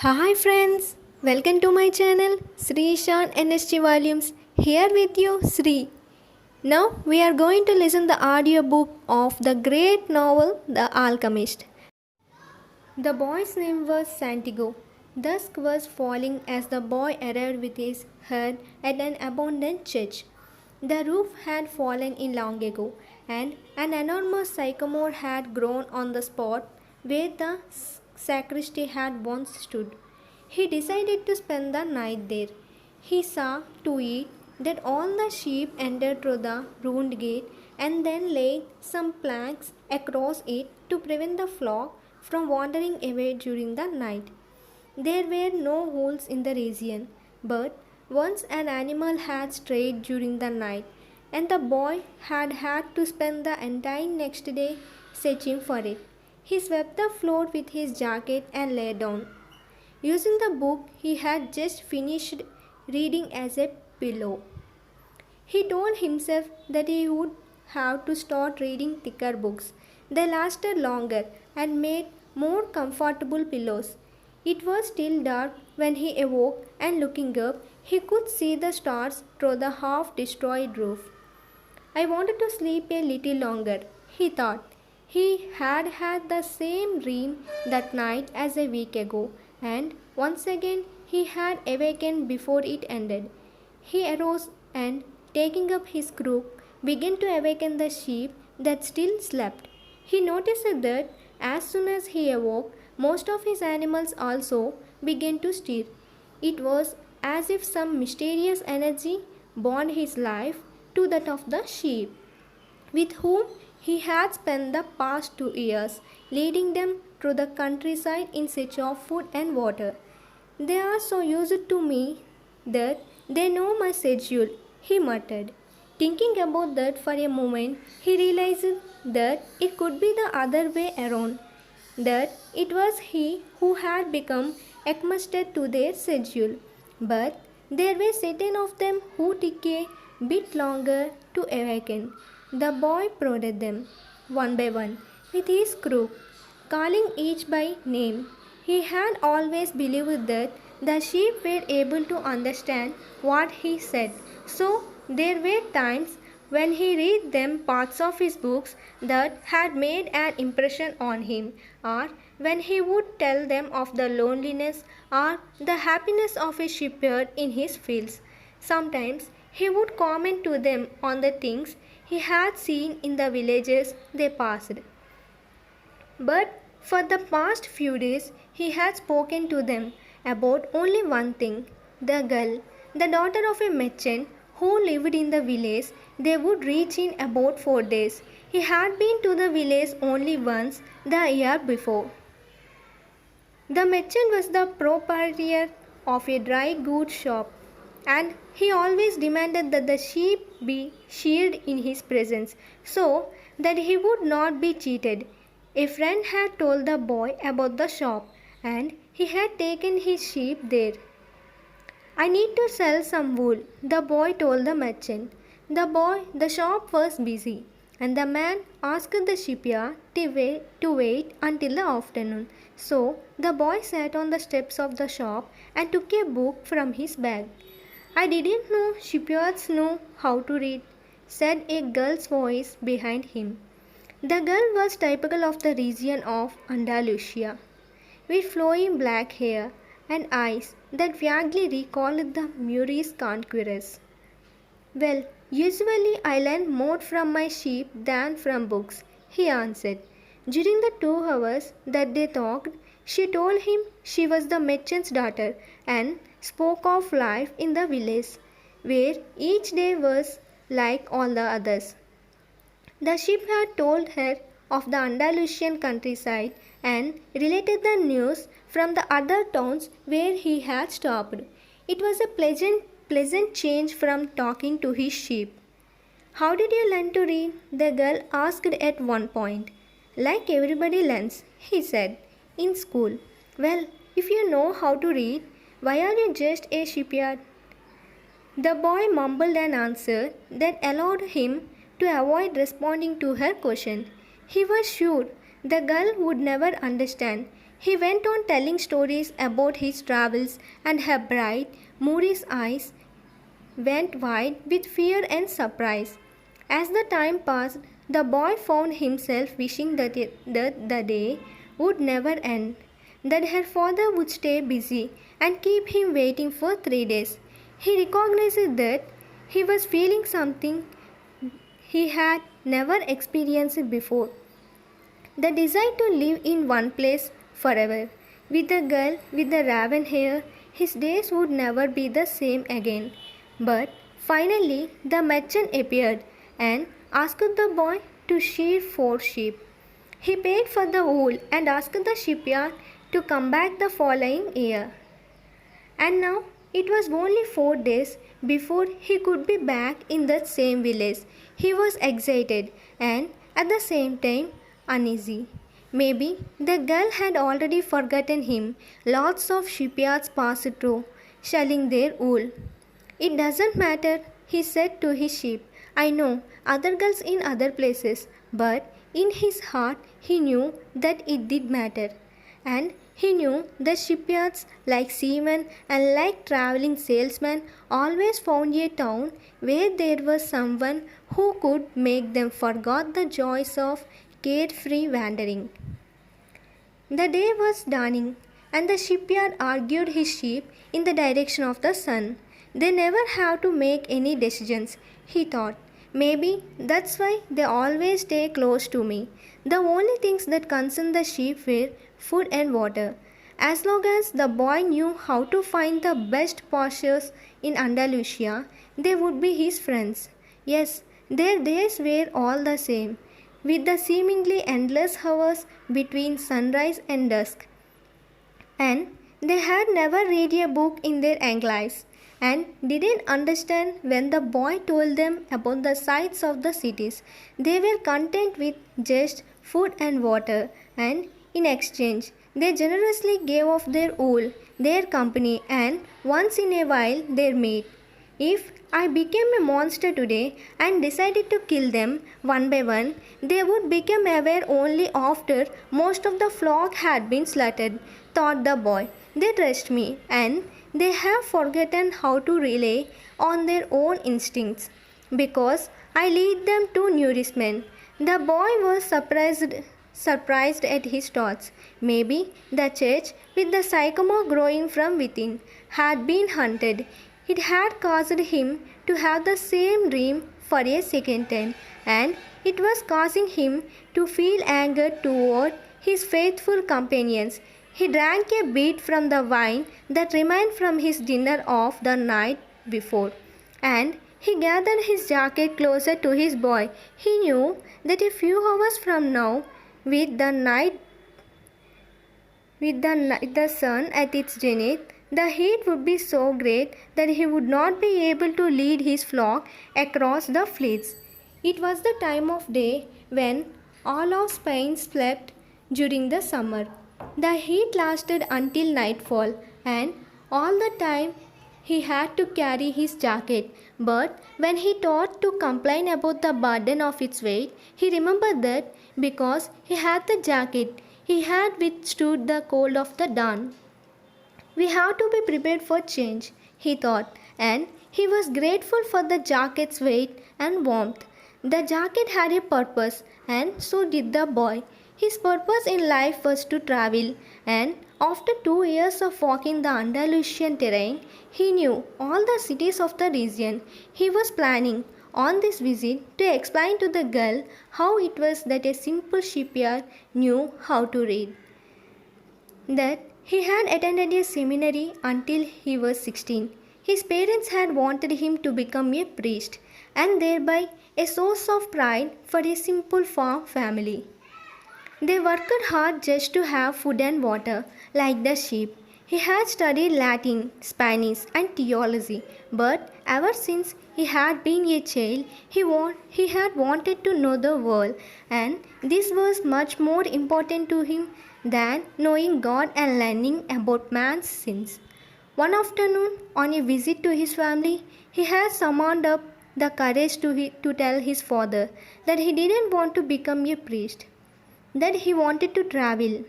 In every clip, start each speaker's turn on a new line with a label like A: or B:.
A: Hi friends, welcome to my channel Sri Shan NSG Volumes. Here with you Sri. Now we are going to listen the audiobook of the great novel The Alchemist. The boy's name was Santiago. Dusk was falling as the boy arrived with his herd at an abandoned church. The roof had fallen in long ago, and an enormous sycamore had grown on the spot where the sacristy had once stood. He decided to spend the night there. He saw to it that all the sheep entered through the ruined gate and then laid some planks across it to prevent the flock from wandering away during the night. There were no holes in the region, but once an animal had strayed during the night, and the boy had had to spend the entire next day searching for it. He swept the floor with his jacket and lay down, using the book he had just finished reading as a pillow. He told himself that he would have to start reading thicker books. They lasted longer and made more comfortable pillows. It was still dark when he awoke, and looking up, he could see the stars through the half destroyed roof. I wanted to sleep a little longer, he thought. He had had the same dream that night as a week ago, and once again he had awakened before it ended. He arose and, taking up his crook, began to awaken the sheep that still slept. He noticed that as soon as he awoke, most of his animals also began to stir. It was as if some mysterious energy bound his life to that of the sheep, with whom he had spent the past 2 years, leading them through the countryside in search of food and water. They are so used to me that they know my schedule, he muttered. Thinking about that for a moment, he realized that it could be the other way around, that it was he who had become accustomed to their schedule. But there were certain of them who took a bit longer to awaken. The boy prodded them, one by one, with his crook, calling each by name. He had always believed that the sheep were able to understand what he said, so there were times when he read them parts of his books that had made an impression on him, or when he would tell them of the loneliness or the happiness of a shepherd in his fields. Sometimes he would comment to them on the things he had seen in the villages they passed. But for the past few days he had spoken to them about only one thing, the girl, the daughter of a merchant who lived in the village they would reach in about 4 days. He had been to the village only once the year before. The merchant was the proprietor of a dry goods shop, and he always demanded that the sheep be sheared in his presence so that he would not be cheated. A friend had told the boy about the shop, and he had taken his sheep there. I need to sell some wool, the boy told the merchant. The shop was busy, and the man asked the shipyard to wait until the afternoon. So the boy sat on the steps of the shop and took a book from his bag. I didn't know shipyards know how to read, said a girl's voice behind him. The girl was typical of the region of Andalusia, with flowing black hair and eyes that vaguely recalled the Moorish conquerors. Well, usually I learn more from my sheep than from books, he answered. During the 2 hours that they talked, she told him she was the merchant's daughter and spoke of life in the village, where each day was like all the others. The sheep had told her of the Andalusian countryside and related the news from the other towns where he had stopped. It was a pleasant change from talking to his sheep. How did you learn to read? The girl asked at one point. Like everybody learns, he said, in school. Well, if you know how to read, why are you just a shipyard? The boy mumbled an answer that allowed him to avoid responding to her question. He was sure the girl would never understand. He went on telling stories about his travels, and her bright, moody eyes went wide with fear and surprise. As the time passed, the boy found himself wishing that the day would never end, that her father would stay busy and keep him waiting for 3 days. He recognized that he was feeling something he had never experienced before, the desire to live in one place forever. With the girl with the raven hair, his days would never be the same again. But finally, the merchant appeared and asked the boy to shear 4 sheep. He paid for the wool and asked the shipyard to come back the following year. And now it was only 4 days before he could be back in that same village. He was excited and at the same time uneasy. Maybe the girl had already forgotten him. Lots of shipyards passed through, shelling their wool. It doesn't matter, he said to his sheep. I know other girls in other places, but in his heart he knew that it did matter. And he knew that shipyards, like seamen and like traveling salesmen, always found a town where there was someone who could make them forget the joys of carefree wandering. The day was dawning, and the shipyard argued his sheep in the direction of the sun. They never have to make any decisions, he thought. Maybe that's why they always stay close to me. The only things that concerned the sheep were food and water. As long as the boy knew how to find the best pastures in Andalusia, they would be his friends. Yes, their days were all the same, with the seemingly endless hours between sunrise and dusk. And they had never read a book in their young lives and didn't understand when the boy told them about the sights of the cities. They were content with just food and water, and in exchange, they generously gave off their wool, their company, and once in a while their meat. If I became a monster today and decided to kill them one by one, they would become aware only after most of the flock had been slaughtered, thought the boy. They trust me and they have forgotten how to rely on their own instincts because I lead them to nourishment. The boy was surprised at his thoughts. Maybe the church, with the sycamore growing from within, had been haunted. It had caused him to have the same dream for a second time, and it was causing him to feel anger toward his faithful companions. He drank a bit from the wine that remained from his dinner of the night before, and he gathered his jacket closer to his boy. He knew that a few hours from now, with the sun at its zenith, the heat would be so great that he would not be able to lead his flock across the fields. It was the time of day when all of Spain slept during the summer. The heat lasted until nightfall, and all the time he had to carry his jacket. But when he thought to complain about the burden of its weight, he remembered that because he had the jacket, he had withstood the cold of the dawn. We have to be prepared for change, he thought, and he was grateful for the jacket's weight and warmth. The jacket had a purpose, and so did the boy. His purpose in life was to travel, and after 2 years of walking the Andalusian terrain, he knew all the cities of the region. He was planning on this visit to explain to the girl how it was that a simple shipyard knew how to read. That he had attended a seminary until he was 16. His parents had wanted him to become a priest and thereby a source of pride for a simple farm family. They worked hard just to have food and water, like the sheep. He had studied Latin, Spanish, and theology, but ever since he had been a child, he had wanted to know the world, and this was much more important to him than knowing God and learning about man's sins. One afternoon, on a visit to his family, he had summoned up the courage to tell his father that he didn't want to become a priest, that he wanted to travel.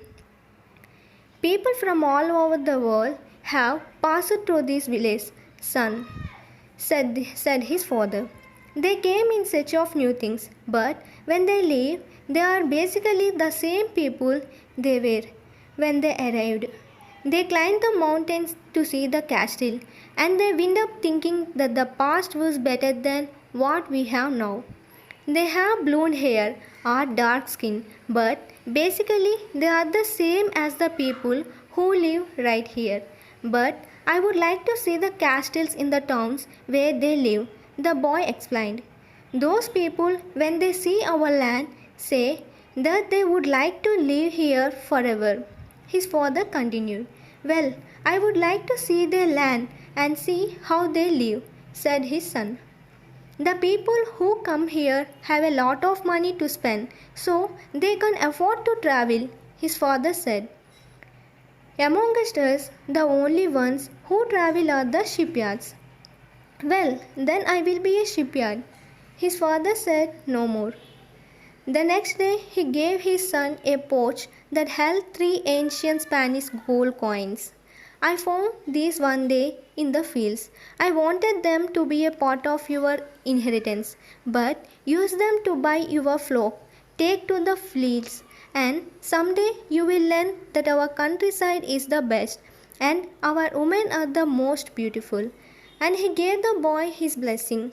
A: People from all over the world have passed through this village, son, said his father. They came in search of new things, but when they leave, they are basically the same people they were when they arrived. They climbed the mountains to see the castle, and they wind up thinking that the past was better than what we have now. They have blonde hair or dark skin, but basically they are the same as the people who live right here. But I would like to see the castles in the towns where they live, the boy explained. Those people, when they see our land, say that they would like to live here forever. His father continued. Well, I would like to see their land and see how they live, said his son. The people who come here have a lot of money to spend, so they can afford to travel, his father said. Amongst us, the only ones who travel are the shipyards. Well, then I will be a shipyard. His father said no more. The next day, he gave his son a pouch that held 3 ancient Spanish gold coins. I found these one day in the fields. I wanted them to be a part of your inheritance, but use them to buy your flock. Take to the fields, and someday you will learn that our countryside is the best, and our women are the most beautiful. And he gave the boy his blessing.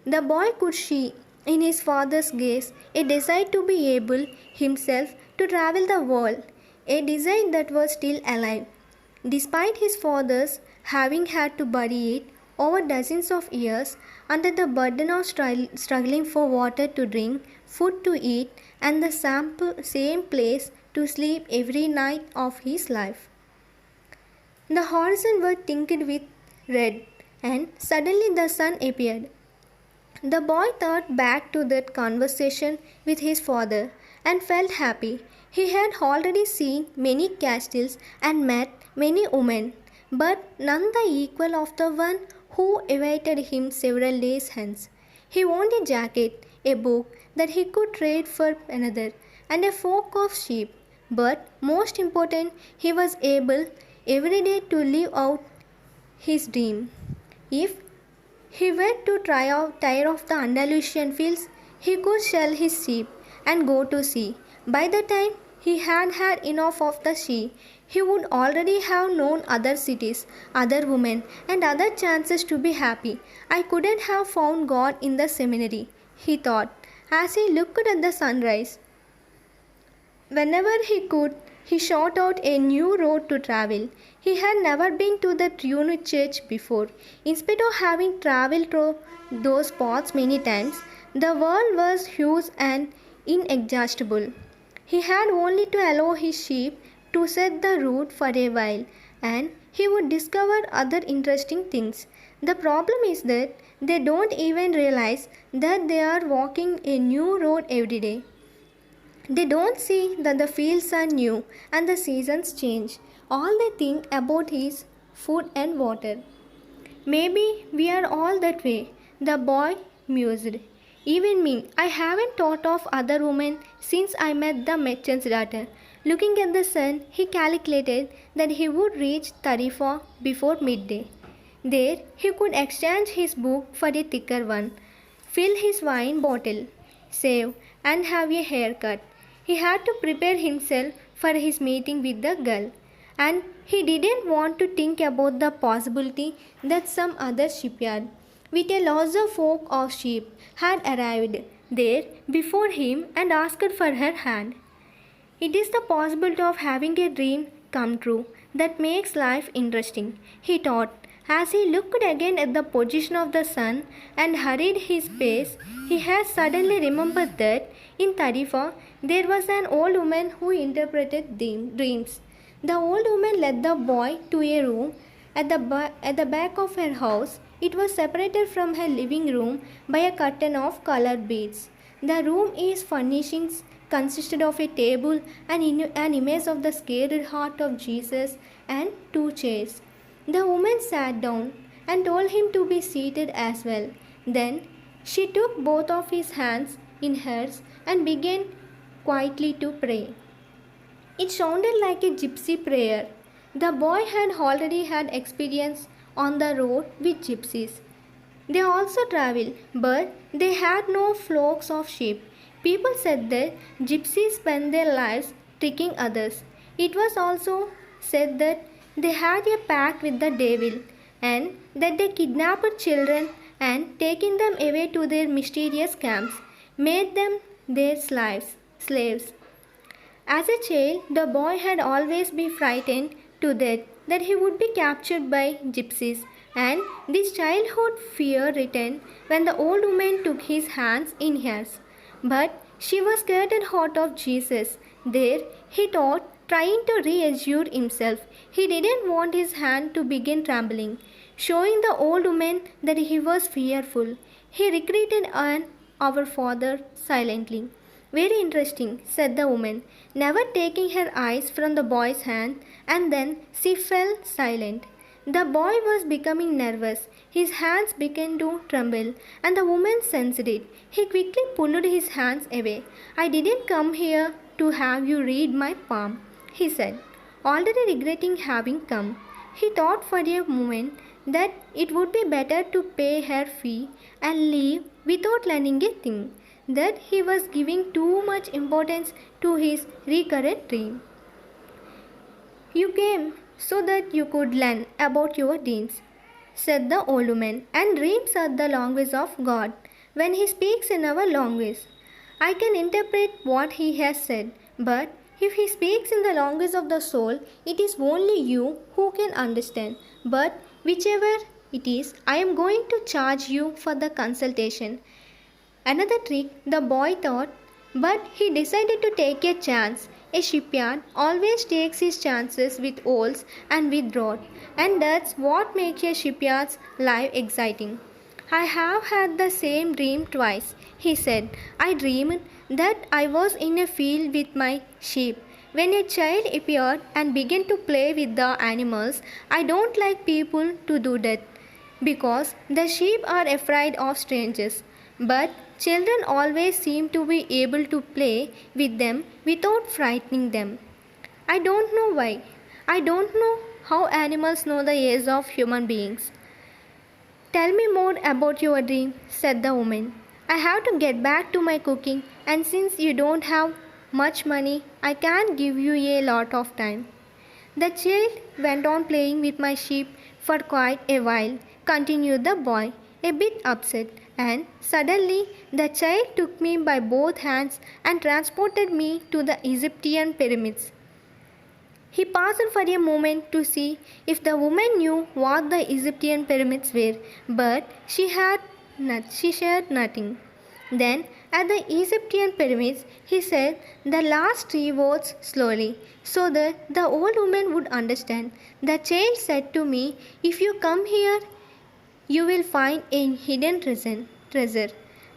A: The boy could see in his father's gaze a desire to be able himself to travel the world, a desire that was still alive. Despite his father's having had to bury it over dozens of years under the burden of struggling for water to drink, food to eat, and the same place to sleep every night of his life. The horizon was tinted with red, and suddenly the sun appeared. The boy thought back to that conversation with his father and felt happy. He had already seen many castles and met many women, but none the equal of the one who awaited him several days hence. He owned a jacket, a book that he could trade for another, and a flock of sheep. But most important, he was able every day to live out his dream. If he were to tire of the Andalusian fields, he could sell his sheep and go to sea. By the time he had had enough of the sea, he would already have known other cities, other women, and other chances to be happy. I couldn't have found God in the seminary, he thought, as he looked at the sunrise. Whenever he could, he sought out a new road to travel. He had never been to the Trinity Church before. Instead of having traveled through those paths many times, the world was huge and inexhaustible. He had only to allow his sheep to set the route for a while, and he would discover other interesting things. The problem is that they don't even realize that they are walking a new road every day. They don't see that the fields are new and the seasons change. All they think about is food and water. Maybe we are all that way, the boy mused. Even me, I haven't thought of other women since I met the merchant's daughter. Looking at the sun, he calculated that he would reach Tarifa before midday. There, he could exchange his book for a thicker one, fill his wine bottle, save, and have a haircut. He had to prepare himself for his meeting with the girl, and he didn't want to think about the possibility that some other shipyard with a larger flock of sheep had arrived there before him and asked for her hand. It is the possibility of having a dream come true that makes life interesting, he thought. As he looked again at the position of the sun and hurried his pace, he had suddenly remembered that in Tarifa there was an old woman who interpreted dreams. The old woman led the boy to a room at the back of her house. It was separated from her living room by a curtain of colored beads. The room's furnishings consisted of a table and an image of the Sacred Heart of Jesus and 2 chairs. The woman sat down and told him to be seated as well. Then she took both of his hands in hers and began quietly to pray. It sounded like a gypsy prayer. The boy had already had experience on the road with gypsies. They also traveled, but they had no flocks of sheep. People said that gypsies spend their lives tricking others. It was also said that they had a pact with the devil and that they kidnapped children and taking them away to their mysterious camps, made them their slaves. As a child, the boy had always been frightened to death that he would be captured by gypsies, and this childhood fear returned when the old woman took his hands in hers. But she was scared heart of Jesus. There, he thought, trying to reassure himself, he didn't want his hand to begin trembling, showing the old woman that he was fearful. He retreated on our father silently. Very interesting, said the woman, never taking her eyes from the boy's hand, and then she fell silent. The boy was becoming nervous. His hands began to tremble, and the woman sensed it. He quickly pulled his hands away. I didn't come here to have you read my palm, he said, already regretting having come. He thought for a moment that it would be better to pay her fee and leave without learning a thing, that he was giving too much importance to his recurrent dream. You came so that you could learn about your dreams, said the old woman, and dreams are the language of God. When He speaks in our language, I can interpret what He has said, but if He speaks in the language of the soul, it is only you who can understand. But whichever it is, I am going to charge you for the consultation. Another trick, the boy thought, but he decided to take a chance. A shipyard always takes his chances with owls and with rod, and that's what makes a shipyard's life exciting. I have had the same dream twice, he said. I dreamed that I was in a field with my sheep. When a child appeared and began to play with the animals, I don't like people to do that because the sheep are afraid of strangers. But children always seem to be able to play with them without frightening them. I don't know why. I don't know how animals know the age of human beings. Tell me more about your dream, said the woman. I have to get back to my cooking, and since you don't have much money, I can't give you a lot of time. The child went on playing with my sheep for quite a while, continued the boy, a bit upset, and suddenly the child took me by both hands and transported me to the Egyptian pyramids. He paused for a moment to see if the woman knew what the Egyptian pyramids were, but she shared nothing. Then, at the Egyptian pyramids, he said the last three words slowly, so that the old woman would understand. The child said to me, if you come here, you will find a hidden treasure.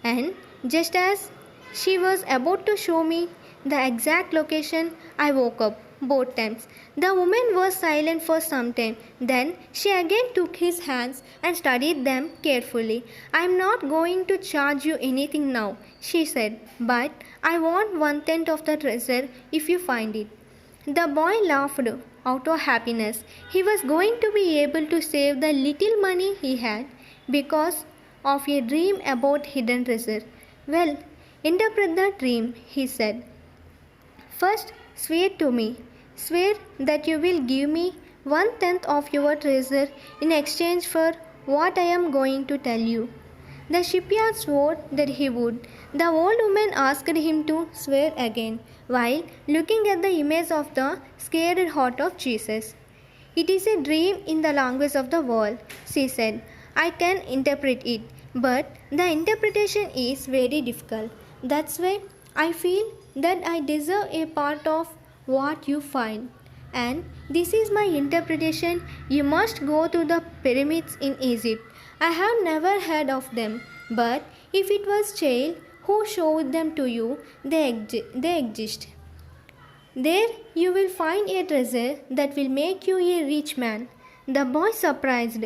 A: And just as she was about to show me the exact location, I woke up both times. The woman was silent for some time. Then she again took his hands and studied them carefully. I am not going to charge you anything now, she said, but I want 1/10 of the treasure if you find it. The boy laughed out of happiness. He was going to be able to save the little money he had because of a dream about hidden treasure. Well, interpret the dream, he said. First, swear to me. Swear that you will give me 1/10 of your treasure in exchange for what I am going to tell you. The shipyard swore that he would. The old woman asked him to swear again, while looking at the image of the scared heart of Jesus. It is a dream in the language of the world, she said. I can interpret it, but the interpretation is very difficult. That's why I feel that I deserve a part of what you find. And this is my interpretation. You must go to the pyramids in Egypt. I have never heard of them, but if it was child who showed them to you, they exist. There you will find a treasure that will make you a rich man. The boy surprised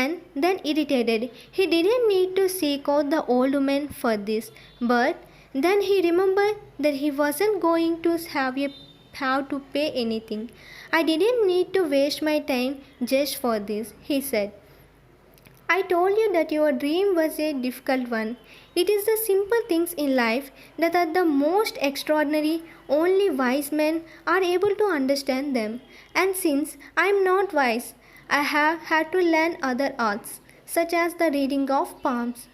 A: and then irritated. He didn't need to seek out the old woman for this, but then he remembered that he wasn't going to have a have to pay anything. I didn't need to waste my time just for this, he said. I told you that your dream was a difficult one. It is the simple things in life that are the most extraordinary. Only wise men are able to understand them. And since I am not wise, I have had to learn other arts, such as the reading of palms.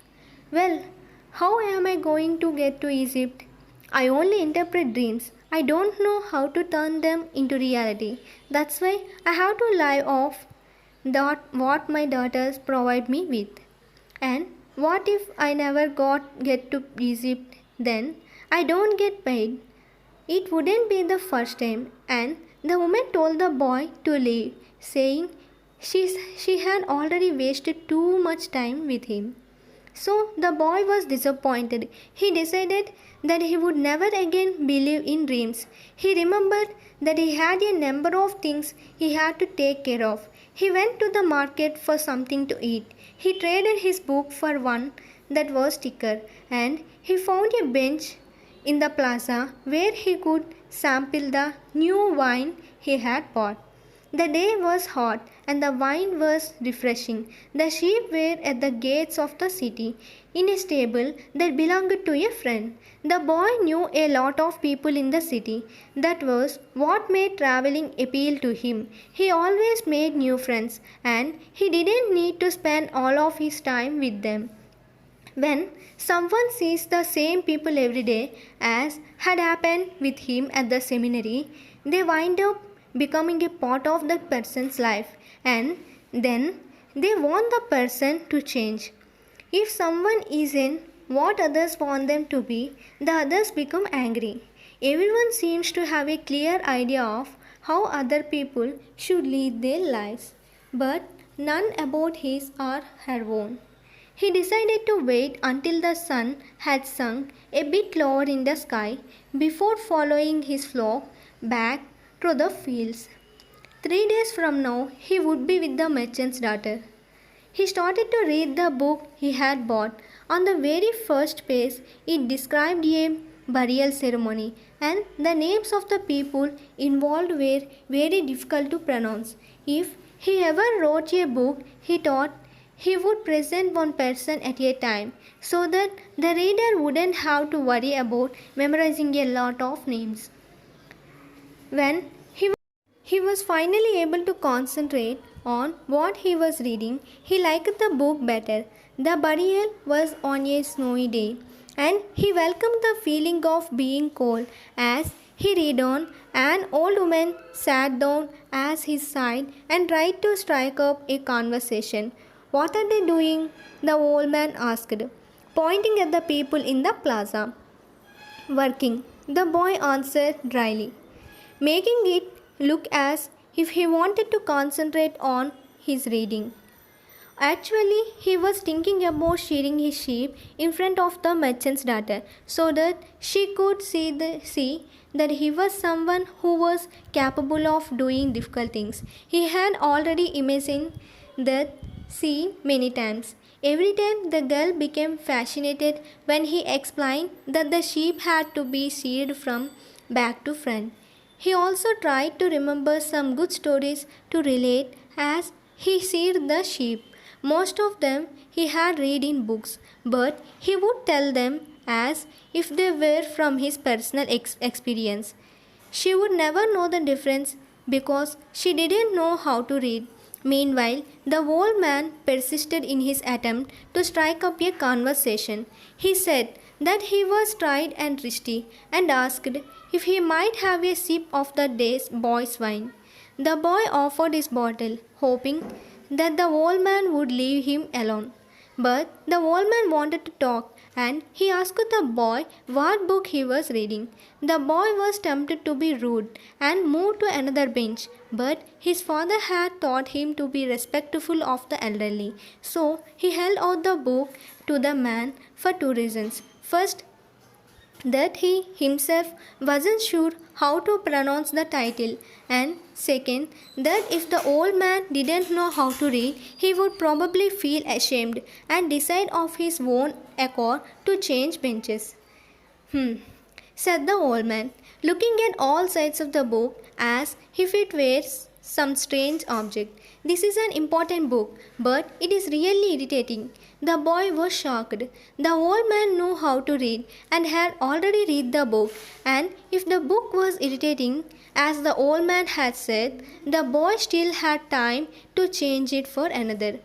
A: Well, how am I going to get to Egypt? I only interpret dreams. I don't know how to turn them into reality. That's why I have to live off that what my daughters provide me with. And what if I never get to Egypt? Then I don't get paid. It wouldn't be the first time. And the woman told the boy to leave, saying she had already wasted too much time with him. So the boy was disappointed. He decided that he would never again believe in dreams. He remembered that he had a number of things he had to take care of. He went to the market for something to eat. He traded his book for one that was thicker, and he found a bench in the plaza where he could sample the new wine he had bought. The day was hot and the wine was refreshing. The sheep were at the gates of the city in a stable that belonged to a friend. The boy knew a lot of people in the city. That was what made traveling appeal to him. He always made new friends and he didn't need to spend all of his time with them. When someone sees the same people every day, as had happened with him at the seminary, they wind up becoming a part of that person's life, and then they want the person to change. If someone isn't what others want them to be, the others become angry. Everyone seems to have a clear idea of how other people should lead their lives, but none about his or her own. He decided to wait until the sun had sunk a bit lower in the sky before following his flock back through the fields. 3 days from now, he would be with the merchant's daughter. He started to read the book he had bought. On the very first page, it described a burial ceremony, and the names of the people involved were very difficult to pronounce. If he ever wrote a book, he thought he would present one person at a time so that the reader wouldn't have to worry about memorizing a lot of names. When he was finally able to concentrate on what he was reading, he liked the book better. The burial was on a snowy day, and he welcomed the feeling of being cold. As he read on, an old woman sat down at his side and tried to strike up a conversation. "What are they doing?" the old man asked, pointing at the people in the plaza. "Working," the boy answered dryly, making it look as if he wanted to concentrate on his reading. Actually, he was thinking about shearing his sheep in front of the merchant's daughter so that she could see that he was someone who was capable of doing difficult things. He had already imagined that scene many times. Every time the girl became fascinated when he explained that the sheep had to be sheared from back to front. He also tried to remember some good stories to relate as he sheared the sheep. Most of them he had read in books, but he would tell them as if they were from his personal experience. She would never know the difference because she didn't know how to read. Meanwhile, the old man persisted in his attempt to strike up a conversation. He said that he was tired and thirsty and asked if he might have a sip of the boy's wine. The boy offered his bottle, hoping that the old man would leave him alone. But the old man wanted to talk, and he asked the boy what book he was reading. The boy was tempted to be rude and moved to another bench, but his father had taught him to be respectful of the elderly. So he held out the book to the man for two reasons. First, that he himself wasn't sure how to pronounce the title, and second, that if the old man didn't know how to read, he would probably feel ashamed and decide of his own accord to change benches. Said the old man. looking at all sides of the book as if it were some strange object. This is an important book, but it is really irritating. The boy was shocked. The old man knew how to read and had already read the book, and if the book was irritating, as the old man had said, the boy still had time to change it for another.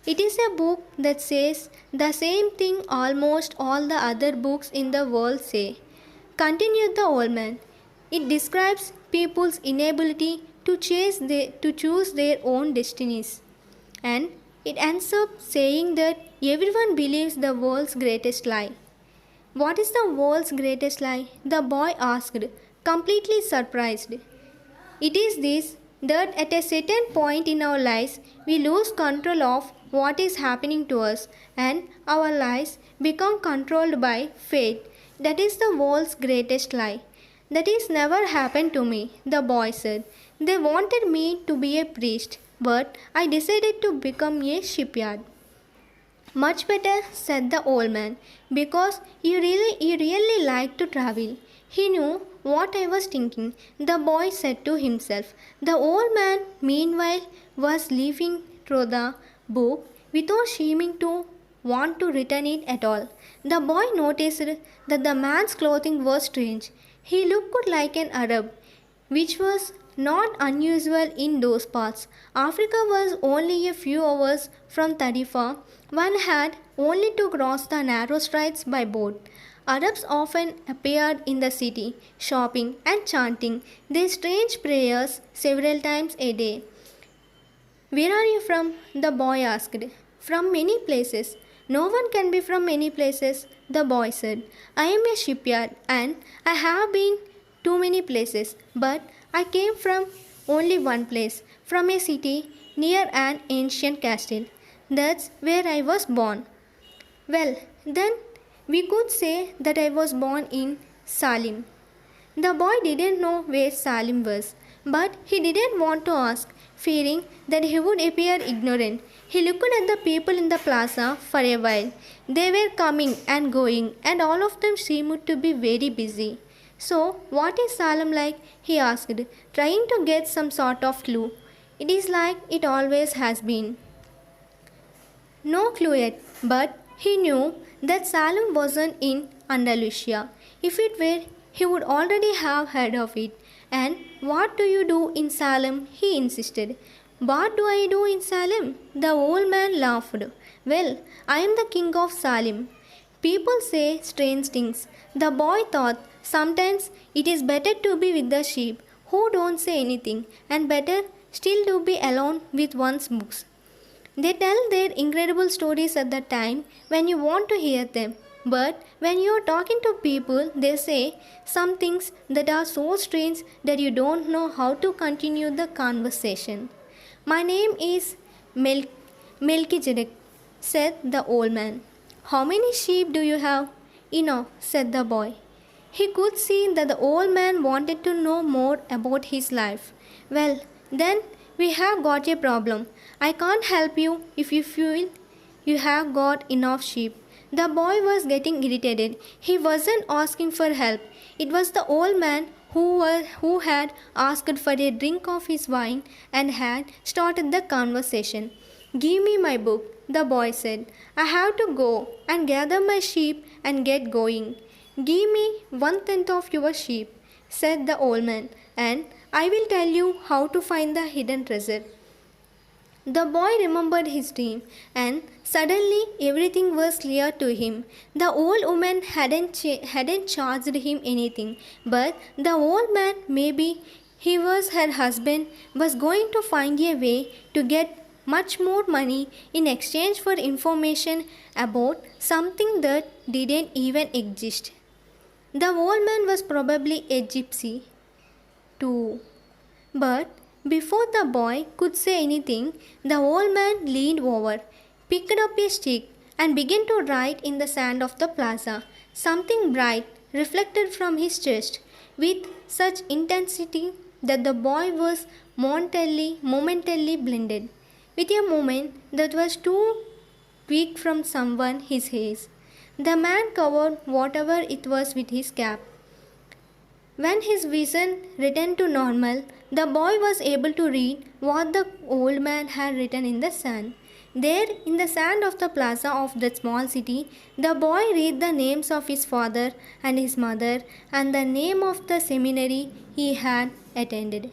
A: It is a book that says the same thing almost all the other books in the world say, continued the old man. It describes people's inability to choose their own destinies. And it ends up saying that everyone believes the world's greatest lie. What is the world's greatest lie? The boy asked, completely surprised. It is this that at a certain point in our lives we lose control of what is happening to us and our lives become controlled by fate. That is the world's greatest lie. That is never happened to me, the boy said. They wanted me to be a priest, but I decided to become a shipyard. Much better, said the old man, because you really like to travel. He knew what I was thinking, the boy said to himself. The old man, meanwhile, was leafing through the book without seeming to want to return it at all. The boy noticed that the man's clothing was strange. He looked like an Arab, which was not unusual in those parts. Africa was only a few hours from Tarifa. One had only to cross the narrow straits by boat. Arabs often appeared in the city, shopping and chanting their strange prayers several times a day. Where are you from? The boy asked. From many places. No one can be from many places, the boy said. I am a shipyard and I have been to many places, but I came from only one place, from a city near an ancient castle. That's where I was born. Well, then we could say that I was born in Salim. The boy didn't know where Salim was, but he didn't want to ask, fearing that he would appear ignorant. He looked at the people in the plaza for a while. They were coming and going, and all of them seemed to be very busy. So, what is Salim like? He asked, trying to get some sort of clue. It is like it always has been. No clue yet, but he knew that Salim wasn't in Andalusia. If it were, he would already have heard of it. And what do you do in Salem? He insisted. What do I do in Salem? The old man laughed. Well, I am the king of Salem. People say strange things. The boy thought sometimes it is better to be with the sheep who don't say anything, and better still to be alone with one's books. They tell their incredible stories at the time when you want to hear them. But when you are talking to people, they say some things that are so strange that you don't know how to continue the conversation. My name is Melchizedek, said the old man. How many sheep do you have? Enough, said the boy. He could see that the old man wanted to know more about his life. Well, then we have got a problem. I can't help you if you feel you have got enough sheep. The boy was getting irritated. He wasn't asking for help. It was the old man who had asked for a drink of his wine and had started the conversation. Give me my book, the boy said. I have to go and gather my sheep and get going. Give me 1/10 of your sheep, said the old man, and I will tell you how to find the hidden treasure. The boy remembered his dream, and suddenly everything was clear to him. The old woman hadn't charged him anything, but the old man, maybe he was her husband, was going to find a way to get much more money in exchange for information about something that didn't even exist. The old man was probably a gypsy too. But before the boy could say anything, the old man leaned over, picked up a stick, and began to write in the sand of the plaza. Something bright reflected from his chest with such intensity that the boy was momentarily blinded with a moment that was too quick from someone his age. The man covered whatever it was with his cap. When his vision returned to normal, the boy was able to read what the old man had written in the sand. There, in the sand of the plaza of that small city, the boy read the names of his father and his mother and the name of the seminary he had attended.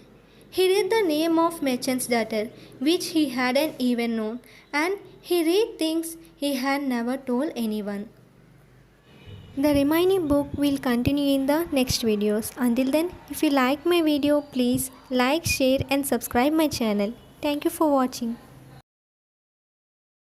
A: He read the name of merchant's daughter, which he hadn't even known, and he read things he had never told anyone. The remaining book will continue in the next videos. Until then, if you like my video, please like, share and subscribe my channel. Thank you for watching.